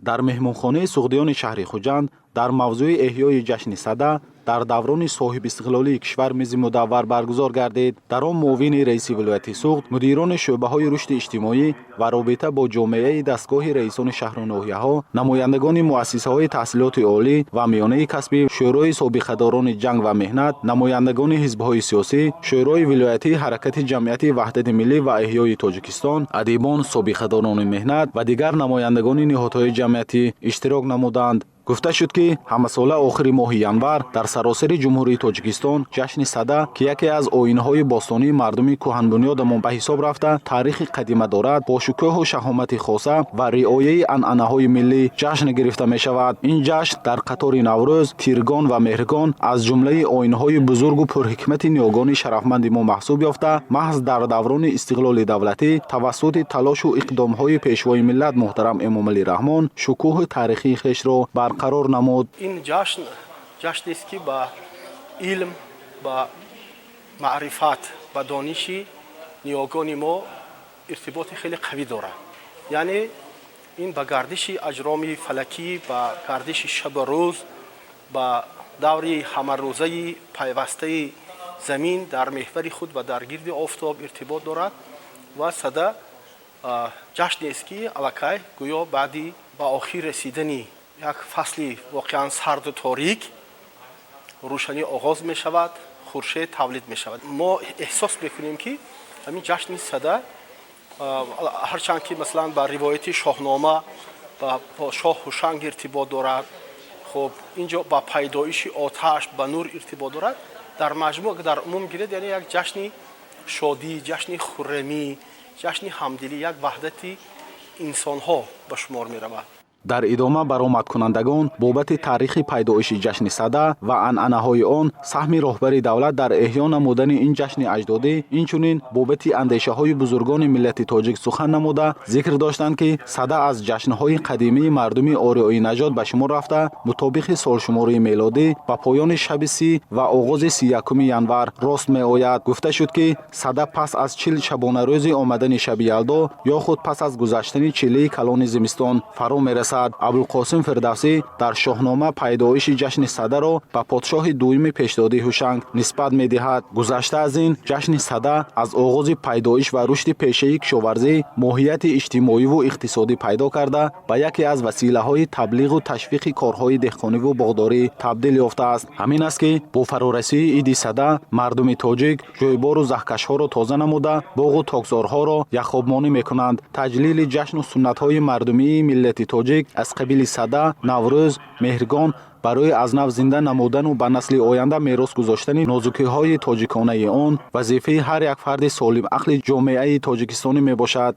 در مهمانخانه سغدیان شهر خوجند در موضوع احیای جشن صده در دوران صاحب استقلالی کشور میز مدور برگزار گردید. در آن معاون رئیس ولایت سغد، مدیران شعبه‌های رشد اجتماعی و رابطه با جامعه دستگاه رئیسان شهر و ناحیه‌ها، نمایندگان مؤسسه‌های تحصیلات عالی و میانه کسبی، شورای سابقه‌داران جنگ و مهنت، نمایندگان حزب‌های سیاسی، شورای ولایتی حرکت جمعیت وحدت ملی و احیای تاجیکستان، ادیبان، سابقه‌داران مهنت و دیگر نمایندگان نهادهای جمعیتی اشتراک نمودند. گفته شد که همساله آخر ماه ینور در سراسر جمهوری تاجیکستان جشن صده که یکی از آیین‌های باستانی مردم کهن‌بنیادمان به حساب رفته تاریخ قدیمی دارد، با شکوه و شهامت خاصه و رعایت عنعنه‌های ملی جشن گرفته می شود. این جشن در قطار نوروز، تیرگان و مهرگان از جمله آیین‌های بزرگ و پرحکمت نیاگان شرفمند ما محسوب یافته، محض در دوران استقلال دولتی توسط تلاش و اقدام‌های پیشوای ملت محترم امامعلی رحمان شکوه تاریخی خویش را قرار نمود. این جشن است که با علم، با معرفت و دانش نیاگان ما ارتباط خیلی قوی دارد. یعنی این با گردش اجرام فلکی و گردش شب و روز با دوری همه روزه پیوسته زمین در محور خود و در گرد آفتاب ارتباط دارد و صده جشن است که الکی گویا بعدی با آخر رسیدنی یک فصلی واقعا سرد و تاریک روشنی آغاز می شود، خورشید تولید می شود. ما احساس میکنیم که همین جشن صده هرچند که مثلا با روایت شاهنامه با شاه هوشنگ ارتباط دارد، خب اینجا با پیدایش آتش با نور ارتباط دارد، در مجموع در عموم گیرد یعنی یک جشن شادی، جشن خرمی، جشن همدلی، یک وحدت انسان ها به شمار می رود. در ادامه برآمد کنندگان بابت تاریخ پیدایش جشن صده و عنعنه‌های آن سهم رهبر دولت در احیا نمودن این جشن اجدادی، اینچنین بابت اندیشه‌های بزرگان ملت تاجیک سخن نموده ذکر داشتند که صده از جشن‌های قدیمی مردم آریایی نژاد به شمار رفته مطابق سالشماری میلادی با پایان شب 30 و آغاز 31 ینور راست می‌آید. گفته شد که صده پس از 40 شبانه روز آمدن شب یلدا یا خود پس از گذشتن 40 کلان زمستان فرا می‌رسد. ابوالقاسم فردوسی در شاهنامه پیدایش جشن صده را به پادشاه دوم پیشدادی هوشنگ نسبت می‌دهد. گذشته از این جشن صده از آغاز پیدایش و رشد پیشه کشاورزی ماهیت اجتماعی و اقتصادی پیدا کرده به یکی از وسیله‌های تبلیغ و تشویق کارهای دهقانی و باغداری تبدیل یافته است. همین است که با فرارسی عید صده مردم تاجیک جویبار و زهکش‌ها را تازه نموده باغ و تاکزارها را یخابمانی می‌کنند. تجلیل جشن و سنت‌های مردمی ملت تاجیک از قبیل صده، نوروز، مهرگان برای از نو زنده نمودن و به نسل آینده میراث گذاشتن نازکی‌های تاجیکانه آن وظیفه هر یک فرد سالم عقل جامعه تاجیکستانی می باشد.